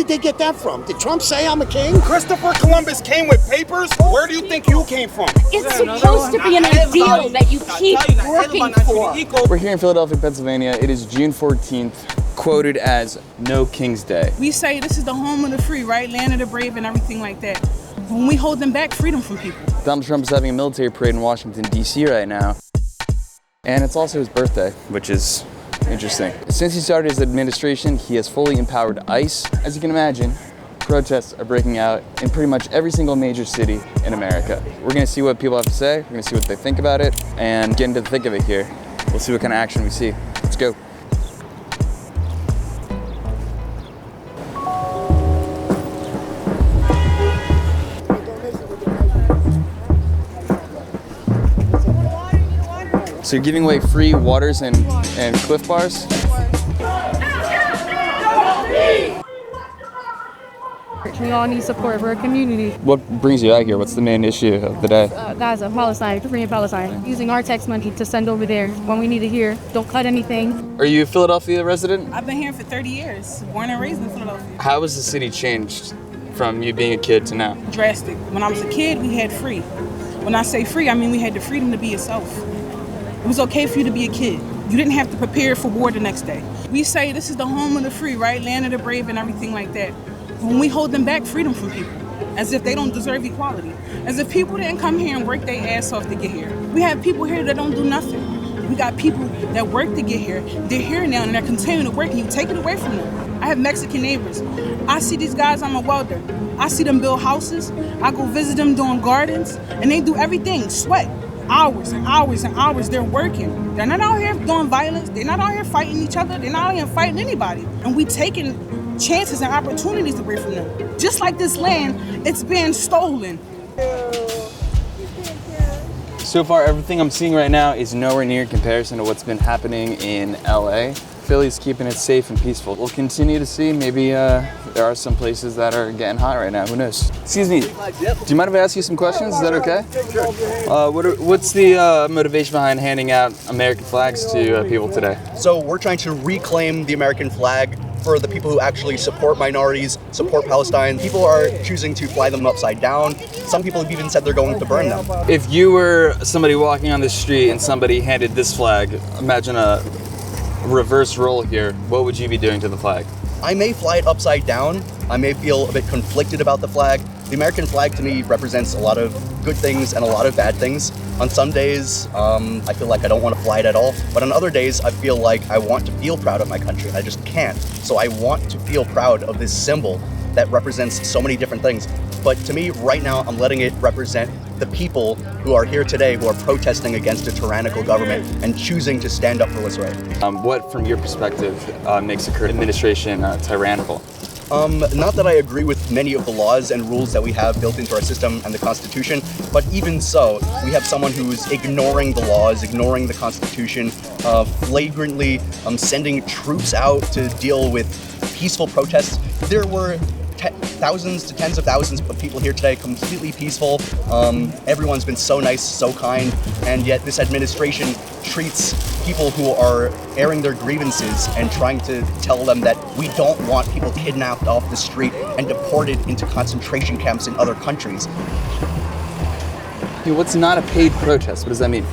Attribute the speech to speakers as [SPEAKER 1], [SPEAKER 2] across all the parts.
[SPEAKER 1] did they get that from? Did Trump say I'm a king?
[SPEAKER 2] Christopher Columbus came with papers. Where do you think you came from?
[SPEAKER 3] It's supposed to be an ideal that you keep working for.
[SPEAKER 4] We're here in Philadelphia, Pennsylvania. It is June 14th, quoted as No King's Day.
[SPEAKER 5] We say this is the home of the free, right? Land of the brave and everything like that. When we hold them back, freedom from people.
[SPEAKER 4] Donald Trump is having a military parade in Washington, D.C. right now. And it's also his birthday, which is interesting. Since he started his administration, he has fully empowered ICE. As you can imagine, protests are breaking out in pretty much every single major city in America. We're gonna see what people have to say, we're gonna see what they think about it, and get into the thick of it here. We'll see what kind of action we see. Let's go. So you're giving away free waters and Cliff Bars?
[SPEAKER 6] We all need support for our community.
[SPEAKER 4] What brings you out here? What's the main issue of the day?
[SPEAKER 6] Gaza, Palestine, free in Palestine. Using our tax money to send over there when we need it here. Don't cut anything.
[SPEAKER 4] Are you a Philadelphia resident?
[SPEAKER 5] I've been here for 30 years, born and raised in Philadelphia.
[SPEAKER 4] How has the city changed from you being a kid to now?
[SPEAKER 5] Drastic. When I was a kid, we had free. When I say free, I mean we had the freedom to be yourself. It was okay for you to be a kid. You didn't have to prepare for war the next day. We say this is the home of the free, right? Land of the brave and everything like that. When we hold them back, freedom from people. As if they don't deserve equality. As if people didn't come here and work their ass off to get here. We have people here that don't do nothing. We got people that work to get here. They're here now and they're continuing to work and you take it away from them. I have Mexican neighbors. I see these guys, I'm a welder. I see them build houses. I go visit them doing gardens and they do everything, sweat. Hours and hours and hours they're working. They're not out here doing violence. They're not out here fighting each other. They're not out here fighting anybody. And we taking chances and opportunities away from them. Just like this land, it's being stolen.
[SPEAKER 4] So far, everything I'm seeing right now is nowhere near in comparison to what's been happening in LA. Philly's keeping it safe and peaceful. We'll continue to see. Maybe there are some places that are getting hot right now. Who knows? Excuse me. Do you mind if I ask you some questions? Is that okay? Sure. What's the motivation behind handing out American flags to people today?
[SPEAKER 7] So we're trying to reclaim the American flag for the people who actually support minorities, support Palestine. People are choosing to fly them upside down. Some people have even said they're going to burn them.
[SPEAKER 4] If you were somebody walking on the street and somebody handed this flag, imagine a reverse role here, what would you be doing to the flag?
[SPEAKER 7] I may fly it upside down. I may feel a bit conflicted about the flag. The American flag to me represents a lot of good things and a lot of bad things. On some days, I feel like I don't want to fly it at all. But on other days, I feel like I want to feel proud of my country and I just can't. So I want to feel proud of this symbol that represents so many different things. But to me, right now, I'm letting it represent the people who are here today who are protesting against a tyrannical government and choosing to stand up for what's right.
[SPEAKER 4] What, from your perspective, makes the current administration tyrannical?
[SPEAKER 7] Not that I agree with many of the laws and rules that we have built into our system and the Constitution, but even so, we have someone who's ignoring the laws, ignoring the Constitution, flagrantly sending troops out to deal with peaceful protests. There were thousands to tens of thousands of people here today, completely peaceful. Everyone's been so nice, so kind, and yet this administration treats people who are airing their grievances and trying to tell them that we don't want people kidnapped off the street and deported into concentration camps in other countries.
[SPEAKER 4] What's not a paid protest? What does that mean?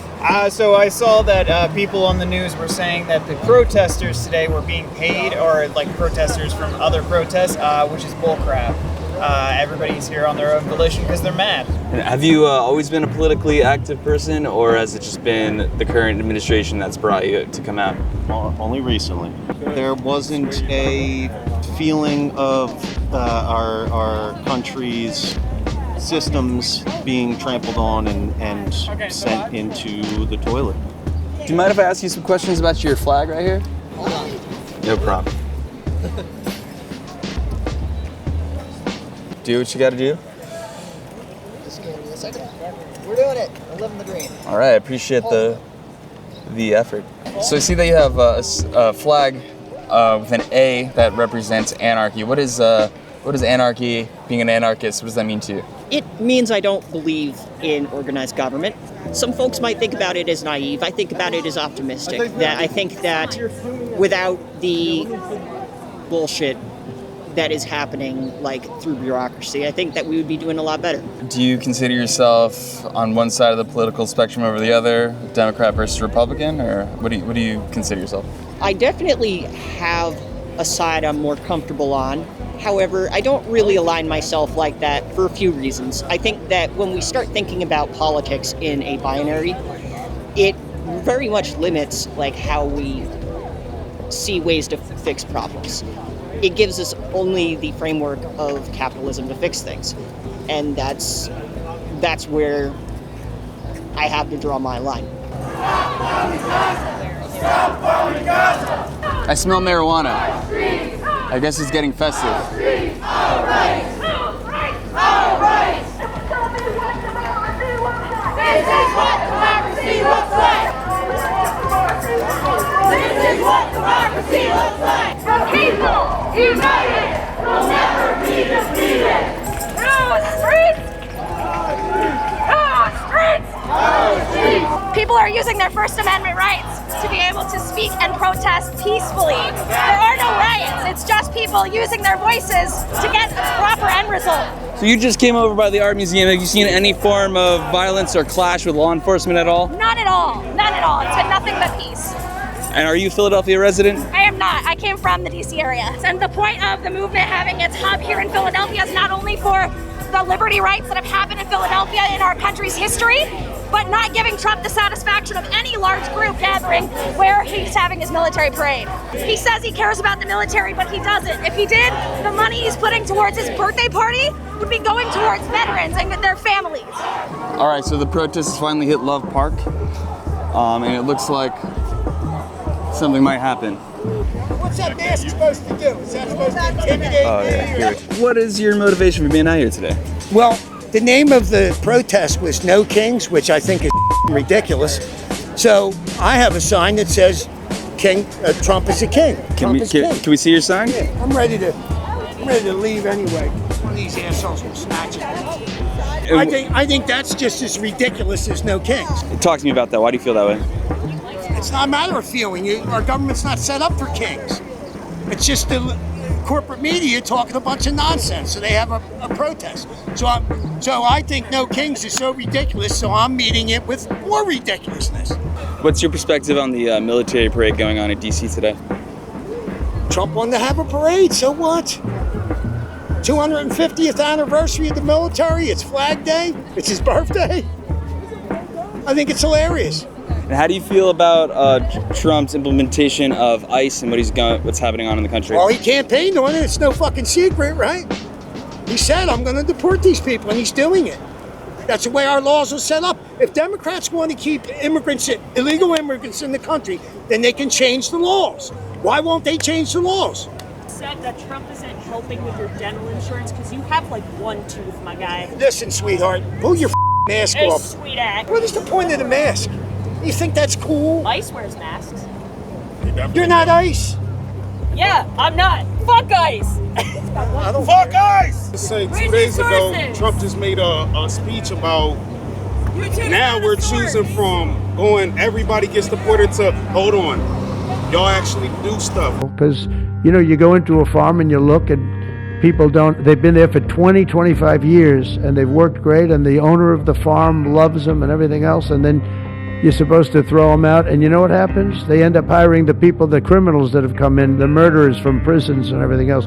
[SPEAKER 8] So I saw that people on the news were saying that the protesters today were being paid, or like protesters from other protests, which is bullcrap. Everybody's here on their own volition because they're mad.
[SPEAKER 4] And have you always been a politically active person, or has it just been the current administration that's brought you to come out?
[SPEAKER 9] Only recently. There wasn't a feeling of our country's systems being trampled on and sent into the toilet.
[SPEAKER 4] Do you mind if I ask you some questions about your flag right here?
[SPEAKER 10] Hold on.
[SPEAKER 4] No problem. Do what you gotta do.
[SPEAKER 10] Just give me a second. We're doing it. We're living the dream.
[SPEAKER 4] All right, I appreciate the effort. So I see that you have a flag with an A that represents anarchy. What is anarchy? Being an anarchist, what does that mean to you?
[SPEAKER 11] It means I don't believe in organized government. Some folks might think about it as naive. I think about it as optimistic. I think that without the bullshit that is happening like through bureaucracy, I think that we would be doing a lot better.
[SPEAKER 4] Do you consider yourself on one side of the political spectrum over the other, Democrat versus Republican, or what do you consider yourself?
[SPEAKER 11] I definitely have a side I'm more comfortable on. However, I don't really align myself like that for a few reasons. I think that when we start thinking about politics in a binary, it very much limits like how we see ways to fix problems. It gives us only the framework of capitalism to fix things. And that's where I have to draw my line.
[SPEAKER 4] I smell marijuana. I guess it's getting festive.
[SPEAKER 3] This is what democracy looks like. This is what democracy looks like. The people united will never be defeated. No streets! No streets! No streets!
[SPEAKER 12] People are using their First Amendment rights to be able to speak and protest peacefully. There are no riots. It's just people using their voices to get a proper end result.
[SPEAKER 4] So you just came over by the art museum. Have you seen any form of violence or clash with law enforcement at all?
[SPEAKER 12] None at all. None at all. It's been nothing but peace.
[SPEAKER 4] And are you a Philadelphia resident?
[SPEAKER 12] I am not. I came from the DC area. And the point of the movement having its hub here in Philadelphia is not only for the liberty rights that have happened in Philadelphia in our country's history, but not giving Trump the satisfaction of any large group gathering where he's having his military parade. He says he cares about the military, but he doesn't. If he did, the money he's putting towards his birthday party would be going towards veterans and their families.
[SPEAKER 4] All right, so the protest has finally hit Love Park, and it looks like something might happen.
[SPEAKER 1] What's that mask supposed to do? Is that supposed to intimidate me?
[SPEAKER 4] What is your motivation for being out here today?
[SPEAKER 1] Well, the name of the protest was No Kings, which I think is ridiculous. So I have a sign that says Trump is a king.
[SPEAKER 4] Can we see your sign?
[SPEAKER 1] Yeah, I'm ready to leave anyway. One of these assholes will snatch it. I think that's just as ridiculous as No Kings.
[SPEAKER 4] Talk to me about that. Why do you feel that way?
[SPEAKER 1] It's not a matter of feeling. Our government's not set up for kings. It's just the corporate media talking a bunch of nonsense, so they have a protest. So I think No Kings is so ridiculous, so I'm meeting it with more ridiculousness.
[SPEAKER 4] What's your perspective on the military parade going on in DC today?
[SPEAKER 1] Trump wanted to have a parade, so what? 250th anniversary of the military, it's Flag Day, it's his birthday. I think it's hilarious.
[SPEAKER 4] And how do you feel about Trump's implementation of ICE and what's happening on in the country?
[SPEAKER 1] Well, he campaigned on it. It's no fucking secret, right? He said, I'm going to deport these people, and he's doing it. That's the way our laws are set up. If Democrats want to keep illegal immigrants in the country, then they can change the laws. Why won't they change the laws?
[SPEAKER 13] Said that Trump isn't helping with your dental insurance because you have like one tooth, my guy.
[SPEAKER 1] Listen, sweetheart, pull your mask
[SPEAKER 13] Hey,
[SPEAKER 1] off.
[SPEAKER 13] sweetheart.
[SPEAKER 1] What is the point of the mask? You think that's cool?
[SPEAKER 13] ICE wears masks.
[SPEAKER 1] You're not ICE.
[SPEAKER 13] Yeah, I'm not. Fuck ICE.
[SPEAKER 2] Fuck ICE!
[SPEAKER 14] Say 2
[SPEAKER 13] Where's
[SPEAKER 14] days
[SPEAKER 13] your
[SPEAKER 14] ago,
[SPEAKER 13] sources?
[SPEAKER 14] Trump just made a speech about now we're choosing from going everybody gets deported to hold on. Y'all actually do stuff.
[SPEAKER 15] Because, you go into a farm and you look and people they've been there for 20, 25 years and they've worked great and the owner of the farm loves them and everything else, and then you're supposed to throw them out, and you know what happens? They end up hiring the criminals that have come in, the murderers from prisons and everything else.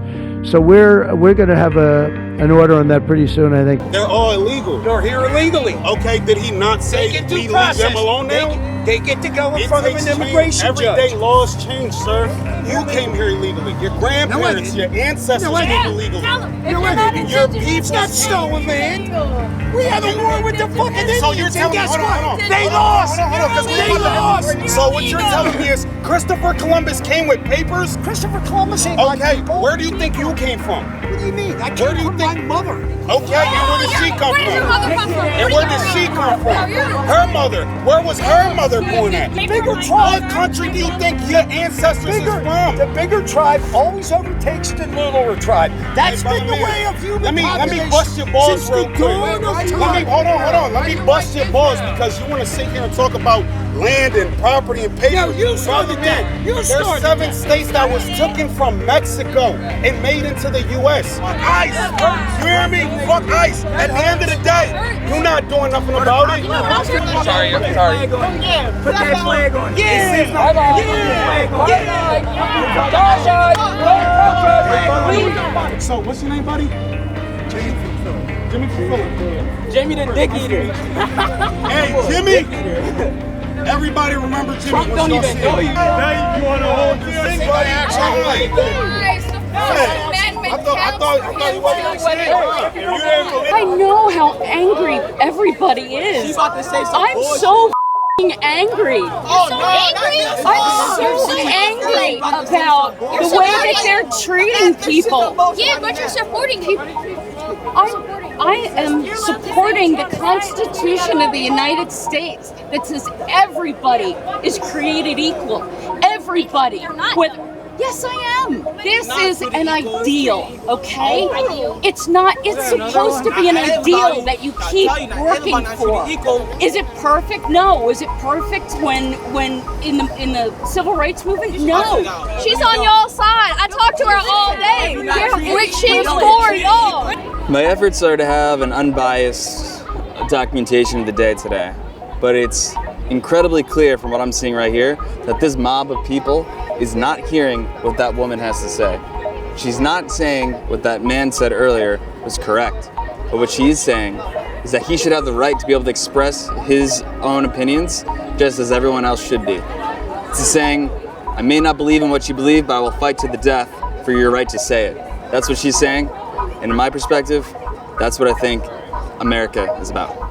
[SPEAKER 15] So we're going to have an order on that pretty soon, I think.
[SPEAKER 14] They're all illegal.
[SPEAKER 1] They're here illegally.
[SPEAKER 14] Okay, did he not say
[SPEAKER 1] They get
[SPEAKER 14] we
[SPEAKER 1] due
[SPEAKER 14] leave
[SPEAKER 1] process.
[SPEAKER 14] them alone now?
[SPEAKER 1] They get to go in
[SPEAKER 14] It
[SPEAKER 1] front of
[SPEAKER 14] takes
[SPEAKER 1] an
[SPEAKER 14] change.
[SPEAKER 1] immigration
[SPEAKER 14] Every
[SPEAKER 1] judge.
[SPEAKER 14] day laws change, sir. You came here illegally. Your grandparents, your ancestors came illegally.
[SPEAKER 1] Your people's not stolen land. We had a war with the fucking Indians,
[SPEAKER 14] So you're telling me,
[SPEAKER 1] and guess
[SPEAKER 14] hold on,
[SPEAKER 1] what?
[SPEAKER 14] hold on.
[SPEAKER 1] They
[SPEAKER 14] Hold on,
[SPEAKER 1] lost.
[SPEAKER 14] hold on, 'cause we
[SPEAKER 1] They lost.
[SPEAKER 2] So what you're telling me is Christopher Columbus came with papers?
[SPEAKER 1] Christopher Columbus ain't my
[SPEAKER 2] Okay,
[SPEAKER 1] people.
[SPEAKER 2] where do you think you came from?
[SPEAKER 1] What do you mean? I
[SPEAKER 2] Where
[SPEAKER 1] came
[SPEAKER 2] do you
[SPEAKER 1] from
[SPEAKER 2] think-
[SPEAKER 1] my mother.
[SPEAKER 2] Okay, and where did she come
[SPEAKER 12] Where did your
[SPEAKER 2] from?
[SPEAKER 12] mother come from?
[SPEAKER 2] And where did she come from? Her mother. Where was her mother born at?
[SPEAKER 1] Bigger
[SPEAKER 2] What
[SPEAKER 1] tribe.
[SPEAKER 2] country do you think your ancestors is from?
[SPEAKER 1] The bigger tribe always overtakes the littler tribe. That's
[SPEAKER 2] Hey,
[SPEAKER 1] been the
[SPEAKER 2] man,
[SPEAKER 1] way of human
[SPEAKER 2] let me
[SPEAKER 1] population
[SPEAKER 2] bust your balls
[SPEAKER 1] since
[SPEAKER 2] real
[SPEAKER 1] the
[SPEAKER 2] quick.
[SPEAKER 1] dawn of time.
[SPEAKER 2] Hold on. Let me bust your balls because you want to sit here and talk about
[SPEAKER 14] land and property and papers.
[SPEAKER 1] Yo, you started that. You
[SPEAKER 14] There's
[SPEAKER 1] started
[SPEAKER 14] 7 states that was taken from Mexico and made into the U.S. ICE. You hear me? Fuck ICE. At the end of the day, you're not doing nothing about it.
[SPEAKER 4] Sorry.
[SPEAKER 10] Put that flag on.
[SPEAKER 14] So, what's your name, buddy? Jimmy from Philly.
[SPEAKER 10] Jamie the dick eater.
[SPEAKER 14] Hey, Jimmy. Everybody remember Jimmy.
[SPEAKER 10] Trump don't even know you.
[SPEAKER 14] Now you want to hold this thing, buddy? Actually, I thought you wasn't
[SPEAKER 16] I know how angry everybody is. I'm so angry. I'm so angry about the way that they're treating people.
[SPEAKER 12] Yeah, but you're supporting people.
[SPEAKER 16] I am supporting the Constitution of the United States that says everybody is created equal. Everybody. Yes, I am. This is an ideal, okay? It's not, it's supposed to be an ideal that you keep working for. Is it perfect? No. Is it perfect when in the civil rights movement? No.
[SPEAKER 12] She's on y'all's side. I talk to her all day. She's for y'all.
[SPEAKER 4] My efforts are to have an unbiased documentation of the day today, but it's incredibly clear from what I'm seeing right here that this mob of people is not hearing what that woman has to say. She's not saying what that man said earlier was correct, but what she is saying is that he should have the right to be able to express his own opinions just as everyone else should be. It's saying, I may not believe in what you believe, but I will fight to the death for your right to say it. That's what she's saying, and in my perspective, that's what I think America is about.